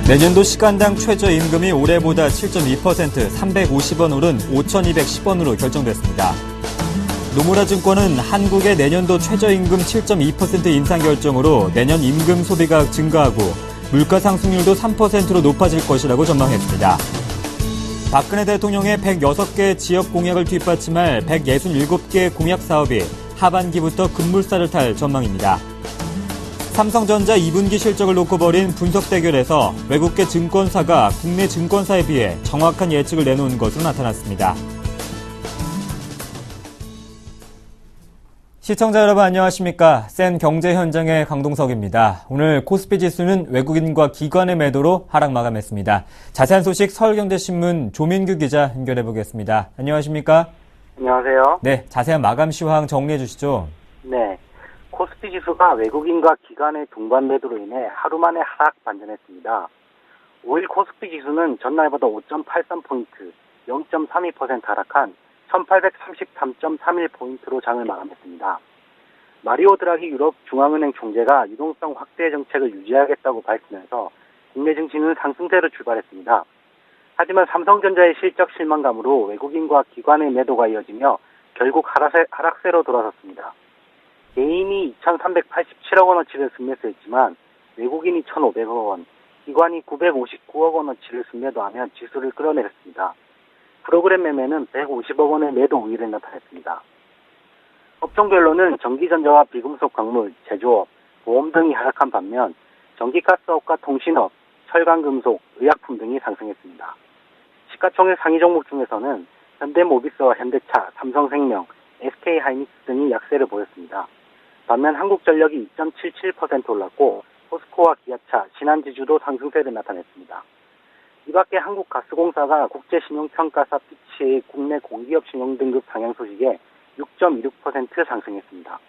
내년도 시간당 최저임금이 올해보다 7.2% 350원 오른 5,210원으로 결정됐습니다. 노무라증권은 한국의 내년도 최저임금 7.2% 인상 결정으로 내년 임금 소비가 증가하고 물가 상승률도 3%로 높아질 것이라고 전망했습니다. 박근혜 대통령의 106개 지역 공약을 뒷받침할 167개 공약 사업이 하반기부터 급물살을 탈 전망입니다. 삼성전자 2분기 실적을 놓고 벌인 분석 대결에서 외국계 증권사가 국내 증권사에 비해 정확한 예측을 내놓은 것으로 나타났습니다. 시청자 여러분 안녕하십니까? 센 경제 현장의 강동석입니다. 오늘 코스피 지수는 외국인과 기관의 매도로 하락 마감했습니다. 자세한 소식 서울경제신문 조민규 기자 연결해 보겠습니다. 안녕하십니까? 안녕하세요. 네, 자세한 마감 시황 정리해 주시죠. 네, 코스피 지수가 외국인과 기관의 동반 매도로 인해 하루 만에 하락 반전했습니다. 5일 코스피 지수는 전날보다 5.83포인트, 0.32% 하락한 1833.31포인트로 장을 마감했습니다. 마리오 드라기 유럽 중앙은행 총재가 유동성 확대 정책을 유지하겠다고 밝히면서 국내 증시는 상승세로 출발했습니다. 하지만 삼성전자의 실적 실망감으로 외국인과 기관의 매도가 이어지며 결국 하락세로 돌아섰습니다. 개인이 2,387억 원어치를 순매수했지만 외국인이 1,500억 원, 기관이 959억 원어치를 순매도하며 지수를 끌어내렸습니다. 프로그램 매매는 150억 원의 매도 우위를 나타냈습니다. 업종별로는 전기전자와 비금속 광물, 제조업, 보험 등이 하락한 반면 전기가스업과 통신업, 철강금속, 의약품 등이 상승했습니다. 시가총액 상위 종목 중에서는 현대모비스와 현대차, 삼성생명, SK하이닉스 등이 약세를 보였습니다. 반면 한국전력이 2.77% 올랐고 포스코와 기아차, 신한지주도 상승세를 나타냈습니다. 이 밖에 한국가스공사가 국제신용평가사 피치의 국내 공기업 신용 등급 상향 소식에 6.26% 상승했습니다.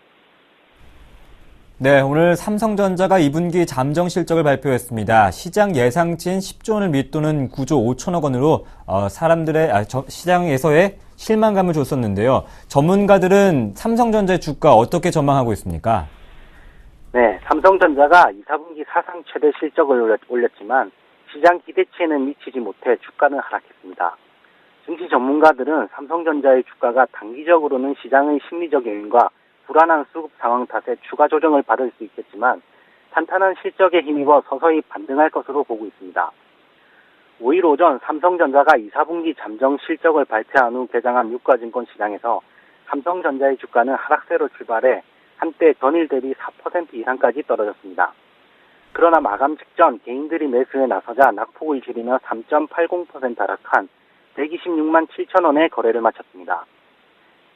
네, 오늘 삼성전자가 2분기 잠정 실적을 발표했습니다. 시장 예상치인 10조 원을 밑도는 9조 5천억 원으로 시장에서의 실망감을 줬었는데요. 전문가들은 삼성전자의 주가 어떻게 전망하고 있습니까? 네, 삼성전자가 2, 4분기 사상 최대 실적을 올렸지만 시장 기대치에는 미치지 못해 주가는 하락했습니다. 증시 전문가들은 삼성전자의 주가가 단기적으로는 시장의 심리적 요인과 불안한 수급 상황 탓에 추가 조정을 받을 수 있겠지만 탄탄한 실적에 힘입어 서서히 반등할 것으로 보고 있습니다. 5일 오전 삼성전자가 2, 4분기 잠정 실적을 발표한 후 개장한 유가증권 시장에서 삼성전자의 주가는 하락세로 출발해 한때 전일 대비 4% 이상까지 떨어졌습니다. 그러나 마감 직전 개인들이 매수에 나서자 낙폭을 줄이며 3.80% 하락한 126만 7천 원에 거래를 마쳤습니다.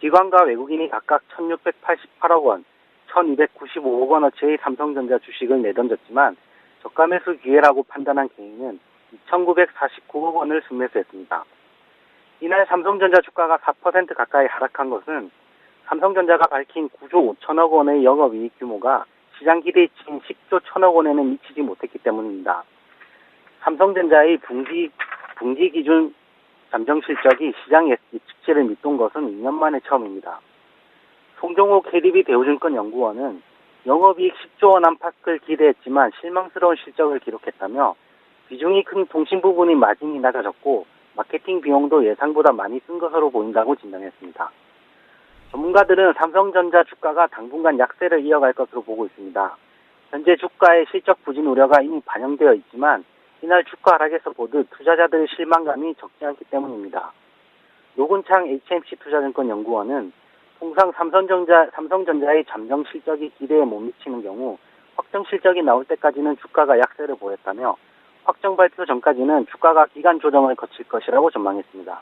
기관과 외국인이 각각 1,688억 원, 1,295억 원어치의 삼성전자 주식을 내던졌지만 저가 매수 기회라고 판단한 개인은 2,949억 원을 순매수했습니다. 이날 삼성전자 주가가 4% 가까이 하락한 것은 삼성전자가 밝힌 9조 5천억 원의 영업이익 규모가 시장 기대치인 10조 1천억 원에는 미치지 못했기 때문입니다. 삼성전자의 분기 기준 잠정 실적이 시장 예측치를 밑돈 것은 2년 만에 처음입니다. 송종호 KDB 대우증권 연구원은 영업이익 10조 원 안팎을 기대했지만 실망스러운 실적을 기록했다며 비중이 큰 통신 부분이 마진이 낮아졌고 마케팅 비용도 예상보다 많이 쓴 것으로 보인다고 진단했습니다. 전문가들은 삼성전자 주가가 당분간 약세를 이어갈 것으로 보고 있습니다. 현재 주가의 실적 부진 우려가 이미 반영되어 있지만 이날 주가 하락에서 보듯 투자자들의 실망감이 적지 않기 때문입니다. 노근창 HMC 투자증권 연구원은 통상 삼성전자의 잠정 실적이 기대에 못 미치는 경우 확정 실적이 나올 때까지는 주가가 약세를 보였다며 확정 발표 전까지는 주가가 기간 조정을 거칠 것이라고 전망했습니다.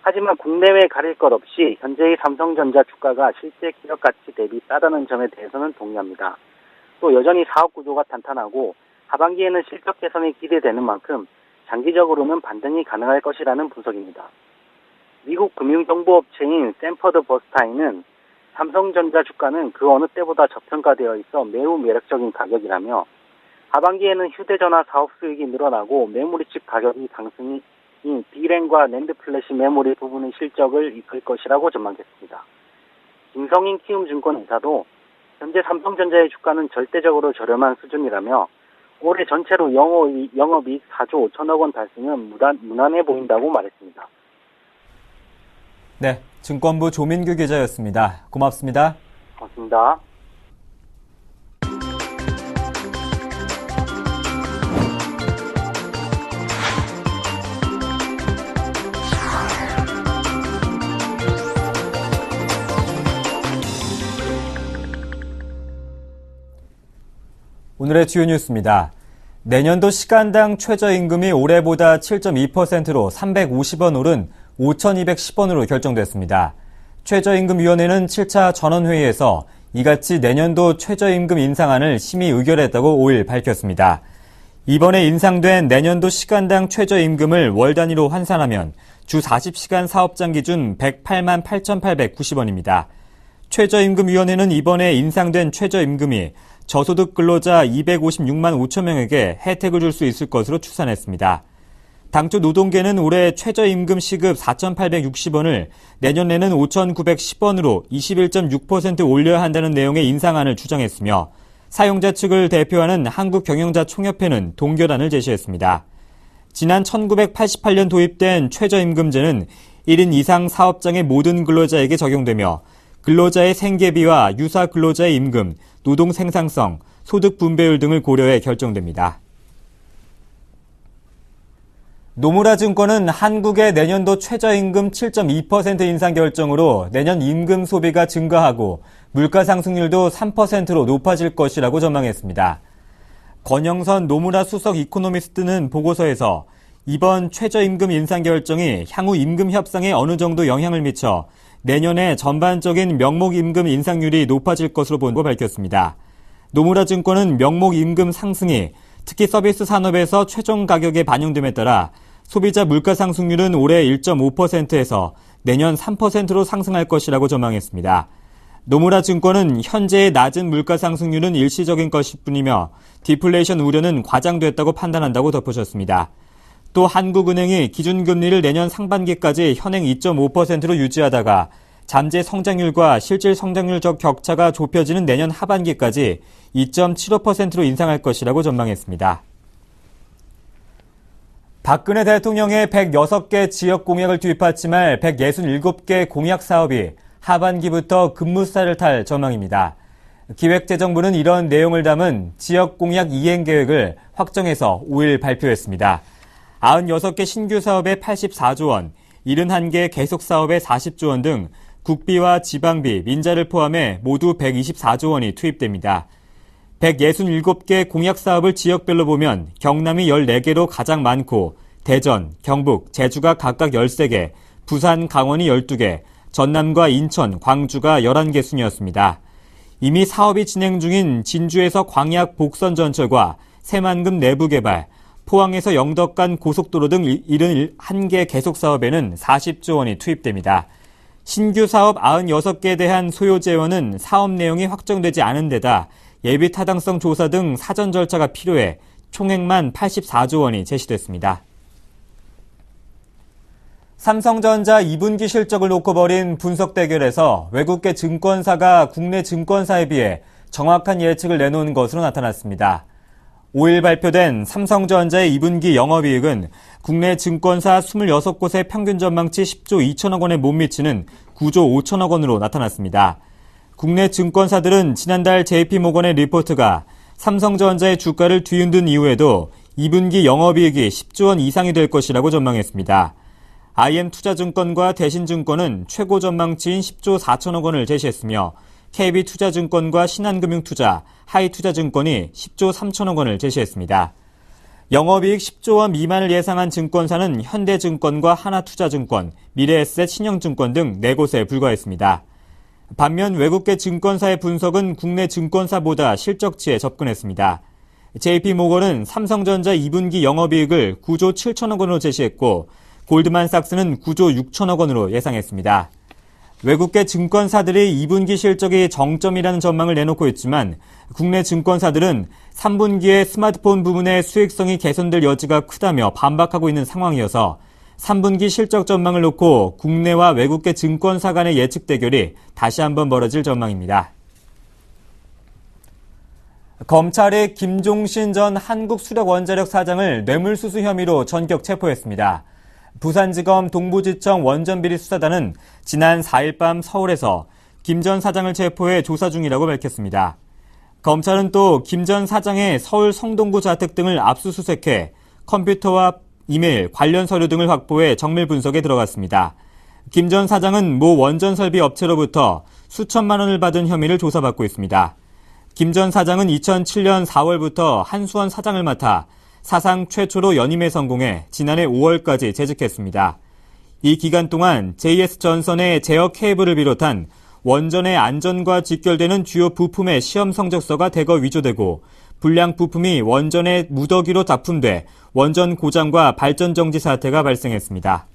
하지만 국내외 가릴 것 없이 현재의 삼성전자 주가가 실제 기업 가치 대비 싸다는 점에 대해서는 동의합니다. 또 여전히 사업 구조가 탄탄하고 하반기에는 실적 개선이 기대되는 만큼 장기적으로는 반등이 가능할 것이라는 분석입니다. 미국 금융정보업체인 샌퍼드 버스타인은 삼성전자 주가는 그 어느 때보다 저평가되어 있어 매우 매력적인 가격이라며 하반기에는 휴대전화 사업 수익이 늘어나고 메모리 칩 가격이 상승이 D램과 낸드 플래시 메모리 부분의 실적을 이끌 것이라고 전망했습니다. 김성인 키움증권 이사도 현재 삼성전자의 주가는 절대적으로 저렴한 수준이라며 올해 전체로 영업이익 4조 5천억 원 달성은 무난해 보인다고 말했습니다. 네, 증권부 조민규 기자였습니다. 고맙습니다. 고맙습니다. 오늘의 주요 뉴스입니다. 내년도 시간당 최저임금이 올해보다 7.2%로 350원 오른 5,210원으로 결정됐습니다. 최저임금위원회는 7차 전원회의에서 이같이 내년도 최저임금 인상안을 심의 의결했다고 5일 밝혔습니다. 이번에 인상된 내년도 시간당 최저임금을 월 단위로 환산하면 주 40시간 사업장 기준 108만 8,890원입니다. 최저임금위원회는 이번에 인상된 최저임금이 저소득 근로자 256만 5천 명에게 혜택을 줄 수 있을 것으로 추산했습니다. 당초 노동계는 올해 최저임금 시급 4,860원을 내년에는 5,910원으로 21.6% 올려야 한다는 내용의 인상안을 주장했으며 사용자 측을 대표하는 한국경영자총협회는 동결안을 제시했습니다. 지난 1988년 도입된 최저임금제는 1인 이상 사업장의 모든 근로자에게 적용되며 근로자의 생계비와 유사 근로자의 임금, 노동 생산성, 소득 분배율 등을 고려해 결정됩니다. 노무라 증권은 한국의 내년도 최저임금 7.2% 인상 결정으로 내년 임금 소비가 증가하고 물가 상승률도 3%로 높아질 것이라고 전망했습니다. 권영선 노무라 수석 이코노미스트는 보고서에서 이번 최저임금 인상 결정이 향후 임금 협상에 어느 정도 영향을 미쳐 내년에 전반적인 명목임금 인상률이 높아질 것으로 본다고 밝혔습니다. 노무라 증권은 명목임금 상승이 특히 서비스 산업에서 최종 가격에 반영됨에 따라 소비자 물가 상승률은 올해 1.5%에서 내년 3%로 상승할 것이라고 전망했습니다. 노무라 증권은 현재의 낮은 물가 상승률은 일시적인 것일 뿐이며 디플레이션 우려는 과장됐다고 판단한다고 덧붙였습니다. 또 한국은행이 기준금리를 내년 상반기까지 현행 2.5%로 유지하다가 잠재 성장률과 실질 성장률적 격차가 좁혀지는 내년 하반기까지 2.75%로 인상할 것이라고 전망했습니다. 박근혜 대통령의 106개 지역 공약을 뒷받침할 167개 공약 사업이 하반기부터 급무살을 탈 전망입니다. 기획재정부는 이런 내용을 담은 지역 공약 이행 계획을 확정해서 5일 발표했습니다. 96개 신규 사업에 84조 원, 71개 계속 사업에 40조 원 등 국비와 지방비, 민자를 포함해 모두 124조 원이 투입됩니다. 167개 공약 사업을 지역별로 보면 경남이 14개로 가장 많고 대전, 경북, 제주가 각각 13개, 부산, 강원이 12개, 전남과 인천, 광주가 11개 순이었습니다. 이미 사업이 진행 중인 진주에서 광약 복선 전철과 새만금 내부 개발, 포항에서 영덕 간 고속도로 등 71개 계속 사업에는 40조 원이 투입됩니다. 신규 사업 96개에 대한 소요 재원은 사업 내용이 확정되지 않은 데다 예비 타당성 조사 등 사전 절차가 필요해 총액만 84조 원이 제시됐습니다. 삼성전자 2분기 실적을 놓고 벌인 분석 대결에서 외국계 증권사가 국내 증권사에 비해 정확한 예측을 내놓은 것으로 나타났습니다. 5일 발표된 삼성전자의 2분기 영업이익은 국내 증권사 26곳의 평균 전망치 10조 2천억 원에 못 미치는 9조 5천억 원으로 나타났습니다. 국내 증권사들은 지난달 JP모건의 리포트가 삼성전자의 주가를 뒤흔든 이후에도 2분기 영업이익이 10조 원 이상이 될 것이라고 전망했습니다. IM투자증권과 대신증권은 최고 전망치인 10조 4천억 원을 제시했으며 KB투자증권과 신한금융투자, 하이투자증권이 10조 3천억 원을 제시했습니다. 영업이익 10조 원 미만을 예상한 증권사는 현대증권과 하나투자증권, 미래에셋, 신영증권 등 4곳에 불과했습니다. 반면 외국계 증권사의 분석은 국내 증권사보다 실적치에 접근했습니다. JP모건은 삼성전자 2분기 영업이익을 9조 7천억 원으로 제시했고 골드만삭스는 9조 6천억 원으로 예상했습니다. 외국계 증권사들이 2분기 실적이 정점이라는 전망을 내놓고 있지만 국내 증권사들은 3분기에 스마트폰 부문의 수익성이 개선될 여지가 크다며 반박하고 있는 상황이어서 3분기 실적 전망을 놓고 국내와 외국계 증권사 간의 예측 대결이 다시 한번 벌어질 전망입니다. 검찰이 김종신 전 한국수력원자력 사장을 뇌물수수 혐의로 전격 체포했습니다. 부산지검 동부지청 원전비리 수사단은 지난 4일 밤 서울에서 김 전 사장을 체포해 조사 중이라고 밝혔습니다. 검찰은 또 김 전 사장의 서울 성동구 자택 등을 압수수색해 컴퓨터와 이메일, 관련 서류 등을 확보해 정밀 분석에 들어갔습니다. 김 전 사장은 모 원전 설비 업체로부터 수천만 원을 받은 혐의를 조사받고 있습니다. 김 전 사장은 2007년 4월부터 한수원 사장을 맡아 사상 최초로 연임에 성공해 지난해 5월까지 재직했습니다. 이 기간 동안 JS전선의 제어 케이블을 비롯한 원전의 안전과 직결되는 주요 부품의 시험 성적서가 대거 위조되고 불량 부품이 원전의 무더기로 납품돼 원전 고장과 발전 정지 사태가 발생했습니다.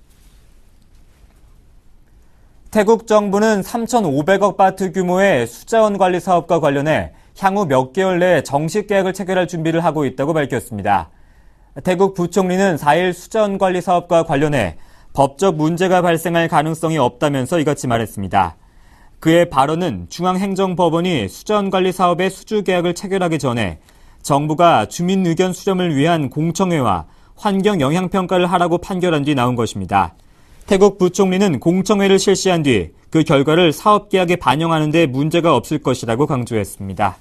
태국 정부는 3,500억 바트 규모의 수자원 관리 사업과 관련해 향후 몇 개월 내에 정식 계약을 체결할 준비를 하고 있다고 밝혔습니다. 태국 부총리는 4일 수자원 관리 사업과 관련해 법적 문제가 발생할 가능성이 없다면서 이같이 말했습니다. 그의 발언은 중앙행정법원이 수자원 관리 사업의 수주 계약을 체결하기 전에 정부가 주민 의견 수렴을 위한 공청회와 환경 영향 평가를 하라고 판결한 뒤 나온 것입니다. 태국 부총리는 공청회를 실시한 뒤 그 결과를 사업 계약에 반영하는 데 문제가 없을 것이라고 강조했습니다.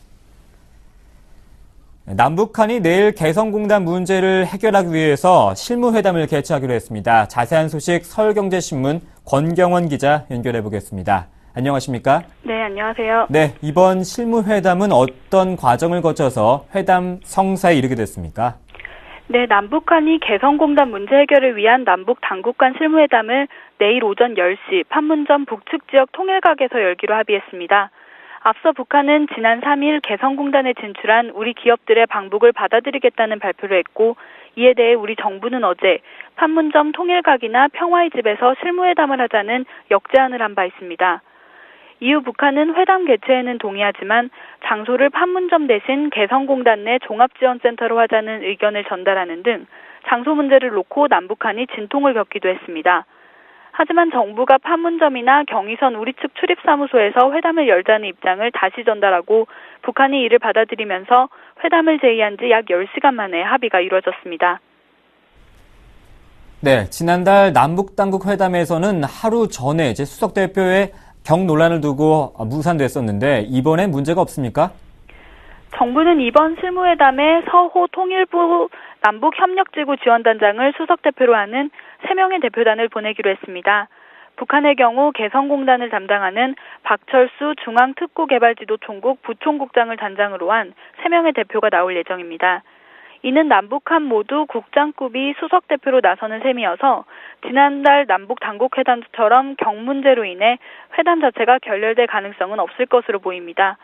남북한이 내일 개성공단 문제를 해결하기 위해서 실무회담을 개최하기로 했습니다. 자세한 소식 서울경제신문 권경원 기자 연결해 보겠습니다. 안녕하십니까? 네, 안녕하세요. 네, 이번 실무회담은 어떤 과정을 거쳐서 회담 성사에 이르게 됐습니까? 네, 남북한이 개성공단 문제 해결을 위한 남북 당국 간 실무회담을 내일 오전 10시 판문점 북측 지역 통일각에서 열기로 합의했습니다. 앞서 북한은 지난 3일 개성공단에 진출한 우리 기업들의 방북을 받아들이겠다는 발표를 했고, 이에 대해 우리 정부는 어제 판문점 통일각이나 평화의 집에서 실무회담을 하자는 역제안을 한 바 있습니다. 이후 북한은 회담 개최에는 동의하지만 장소를 판문점 대신 개성공단 내 종합지원센터로 하자는 의견을 전달하는 등 장소 문제를 놓고 남북한이 진통을 겪기도 했습니다. 하지만 정부가 판문점이나 경의선 우리 측 출입사무소에서 회담을 열자는 입장을 다시 전달하고 북한이 이를 받아들이면서 회담을 제의한 지 약 10시간 만에 합의가 이루어졌습니다. 네, 지난달 남북당국 회담에서는 하루 전에 수석 대표의 경 논란을 두고 무산됐었는데 이번엔 문제가 없습니까? 정부는 이번 실무회담에 서호 통일부 남북협력지구 지원단장을 수석 대표로 하는 3명의 대표단을 보내기로 했습니다. 북한의 경우 개성공단을 담당하는 박철수 중앙특구개발지도총국 부총국장을 단장으로 한 3명의 대표가 나올 예정입니다. 이는 남북한 모두 국장급이 수석 대표로 나서는 셈이어서 지난달 남북 당국 회담처럼 경 문제로 인해 회담 자체가 결렬될 가능성은 없을 것으로 보입니다.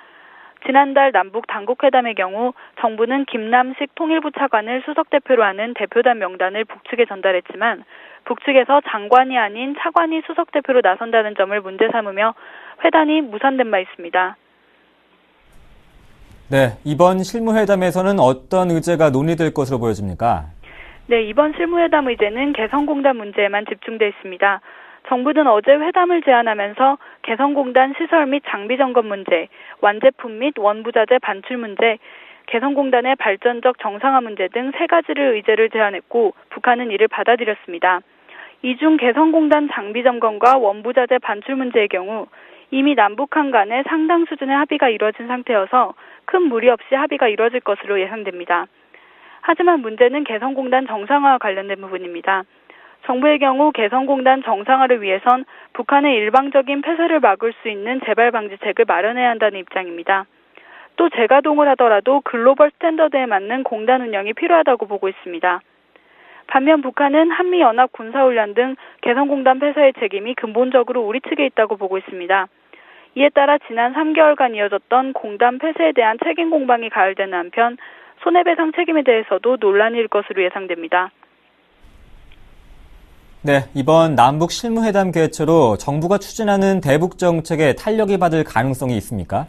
지난달 남북 당국 회담의 경우 정부는 김남식 통일부 차관을 수석 대표로 하는 대표단 명단을 북측에 전달했지만 북측에서 장관이 아닌 차관이 수석 대표로 나선다는 점을 문제 삼으며 회담이 무산된 바 있습니다. 네, 이번 실무회담에서는 어떤 의제가 논의될 것으로 보여집니까? 네, 이번 실무회담 의제는 개성공단 문제에만 집중돼 있습니다. 정부는 어제 회담을 제안하면서 개성공단 시설 및 장비 점검 문제, 완제품 및 원부자재 반출 문제, 개성공단의 발전적 정상화 문제 등 3가지를 의제를 제안했고 북한은 이를 받아들였습니다. 이 중 개성공단 장비 점검과 원부자재 반출 문제의 경우 이미 남북한 간에 상당 수준의 합의가 이루어진 상태여서 큰 무리 없이 합의가 이루어질 것으로 예상됩니다. 하지만 문제는 개성공단 정상화와 관련된 부분입니다. 정부의 경우 개성공단 정상화를 위해선 북한의 일방적인 폐쇄를 막을 수 있는 재발 방지책을 마련해야 한다는 입장입니다. 또 재가동을 하더라도 글로벌 스탠더드에 맞는 공단 운영이 필요하다고 보고 있습니다. 반면 북한은 한미연합 군사훈련 등 개성공단 폐쇄의 책임이 근본적으로 우리 측에 있다고 보고 있습니다. 이에 따라 지난 3개월간 이어졌던 공단 폐쇄에 대한 책임 공방이 가열되는 한편 손해배상 책임에 대해서도 논란이 일 것으로 예상됩니다. 네, 이번 남북 실무회담 개최로 정부가 추진하는 대북 정책에 탄력이 받을 가능성이 있습니까?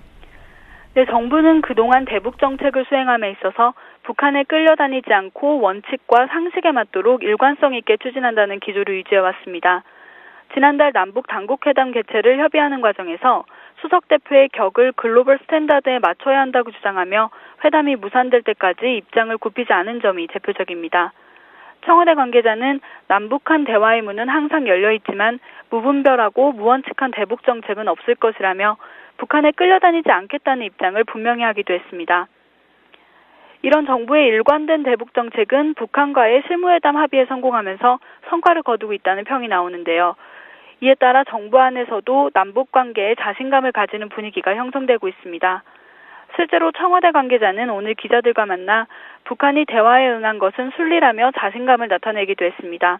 네, 정부는 그동안 대북 정책을 수행함에 있어서 북한에 끌려다니지 않고 원칙과 상식에 맞도록 일관성 있게 추진한다는 기조를 유지해왔습니다. 지난달 남북 당국회담 개최를 협의하는 과정에서 수석 대표의 격을 글로벌 스탠다드에 맞춰야 한다고 주장하며 회담이 무산될 때까지 입장을 굽히지 않은 점이 대표적입니다. 청와대 관계자는 남북한 대화의 문은 항상 열려 있지만 무분별하고 무원칙한 대북 정책은 없을 것이라며 북한에 끌려다니지 않겠다는 입장을 분명히 하기도 했습니다. 이런 정부의 일관된 대북 정책은 북한과의 실무회담 합의에 성공하면서 성과를 거두고 있다는 평이 나오는데요. 이에 따라 정부 안에서도 남북 관계에 자신감을 가지는 분위기가 형성되고 있습니다. 실제로 청와대 관계자는 오늘 기자들과 만나 북한이 대화에 응한 것은 순리라며 자신감을 나타내기도 했습니다.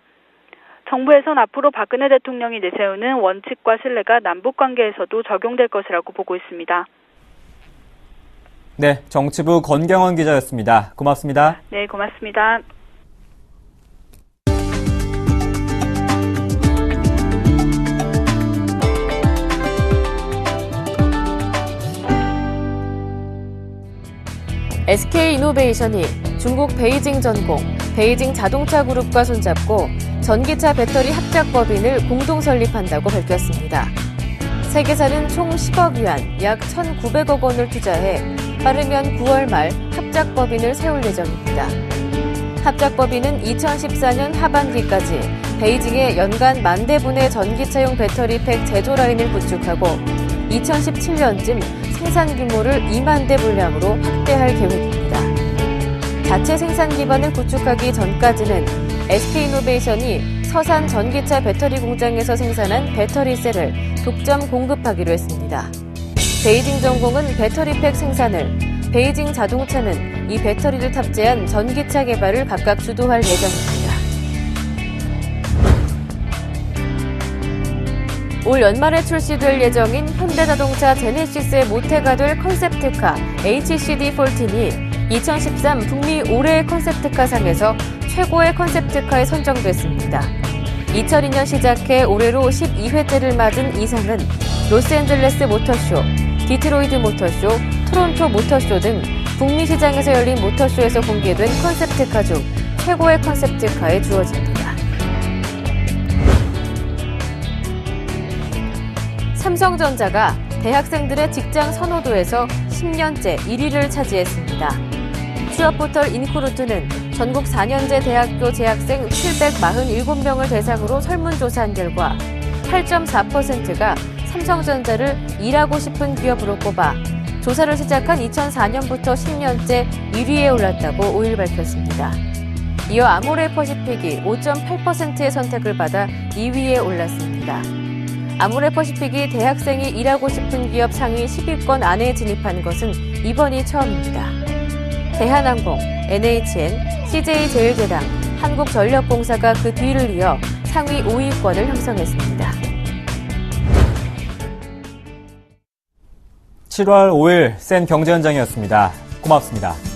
정부에선 앞으로 박근혜 대통령이 내세우는 원칙과 신뢰가 남북 관계에서도 적용될 것이라고 보고 있습니다. 네, 정치부 권경원 기자였습니다. 고맙습니다. 네, 고맙습니다. SK이노베이션이 중국 베이징 전공, 베이징 자동차 그룹과 손잡고 전기차 배터리 합작법인을 공동 설립한다고 밝혔습니다. 세 개사는 총 10억 위안, 약 1,900억 원을 투자해 빠르면 9월 말 합작법인을 세울 예정입니다. 합작법인은 2014년 하반기까지 베이징에 연간 10,000대분의 전기차용 배터리팩 제조 라인을 구축하고 2017년쯤 생산 규모를 2만 대 분량으로 확대할 계획입니다. 자체 생산 기반을 구축하기 전까지는 SK이노베이션이 서산 전기차 배터리 공장에서 생산한 배터리셀을 독점 공급하기로 했습니다. 베이징 전공은 배터리팩 생산을, 베이징 자동차는 이 배터리를 탑재한 전기차 개발을 각각 주도할 예정입니다. 올 연말에 출시될 예정인 현대자동차 제네시스의 모태가 될 컨셉트카 HCD14이 2013 북미 올해의 컨셉트카상에서 최고의 컨셉트카에 선정됐습니다. 2002년 시작해 올해로 12회째를 맞은 이 상은 로스앤젤레스 모터쇼, 디트로이트 모터쇼, 토론토 모터쇼 등 북미 시장에서 열린 모터쇼에서 공개된 컨셉트카 중 최고의 컨셉트카에 주어집니다. 삼성전자가 대학생들의 직장 선호도에서 10년째 1위를 차지했습니다. 취업포털 인크루트는 전국 4년제 대학교 재학생 747명을 대상으로 설문조사한 결과 8.4%가 삼성전자를 일하고 싶은 기업으로 꼽아 조사를 시작한 2004년부터 10년째 1위에 올랐다고 5일 밝혔습니다. 이어 아모레퍼시픽이 5.8%의 선택을 받아 2위에 올랐습니다. 아모레퍼시픽이 대학생이 일하고 싶은 기업 상위 10위권 안에 진입한 것은 이번이 처음입니다. 대한항공, NHN, CJ제일제당, 한국전력공사가 그 뒤를 이어 상위 5위권을 형성했습니다. 7월 5일 센 경제 현장이었습니다. 고맙습니다.